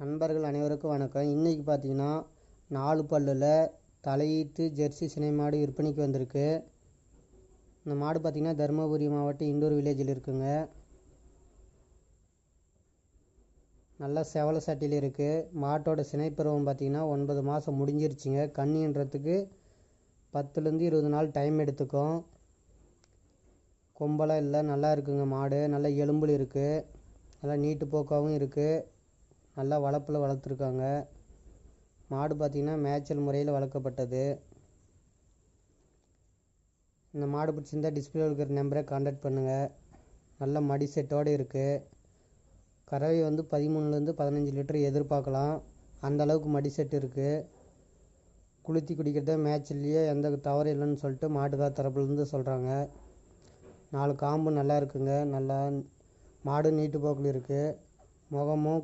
நண்பர்கள் அனைவருக்கும் வணக்கம். இன்றைக்கி பார்த்தீங்கன்னா 4 பல்லில் தலையீட்டு ஜெர்சி சினை மாடு விற்பனைக்கு வந்திருக்கு. இந்த மாடு பார்த்திங்கன்னா தருமபுரி மாவட்டம் இண்டூர் வில்லேஜில் இருக்குங்க. நல்லா செவல சட்டியில் இருக்குது. மாட்டோட சினைப்பருவம் பார்த்திங்கன்னா 9 மாதம் முடிஞ்சிருச்சுங்க. கன்னின்றதுக்கு 10லேருந்து 20 நாள் டைம் எடுத்துக்கும். கொம்பெல்லாம் இல்லை, நல்லா இருக்குங்க. மாடு நல்லா எலும்பில் இருக்குது, நல்லா நீட்டு போக்காகவும் இருக்குது. நல்லா வளர்ப்பில் வளர்த்துருக்காங்க. மாடு பார்த்திங்கன்னா மேய்ச்சல் முறையில் வளர்க்கப்பட்டது. இந்த மாடு பிடிச்சிருந்தால் டிஸ்பிளே இருக்கிற நம்பரை கான்டாக்ட் பண்ணுங்கள். நல்ல மடி செட்டோடு இருக்குது. கறவை 13லேருந்து 15 லிட்டர் எதிர்பார்க்கலாம். அந்த அளவுக்கு மடி செட் இருக்குது. குளித்தி குடிக்கிறத மேய்ச்சல்லையே எந்த தவறு இல்லைன்னு சொல்லிட்டு மாட்டுக்கார் தரப்புலேருந்து சொல்கிறாங்க. 4 காம்பு நல்லா இருக்குங்க. நல்லா மாடு நீட்டு போக்கில் இருக்குது. முகமும்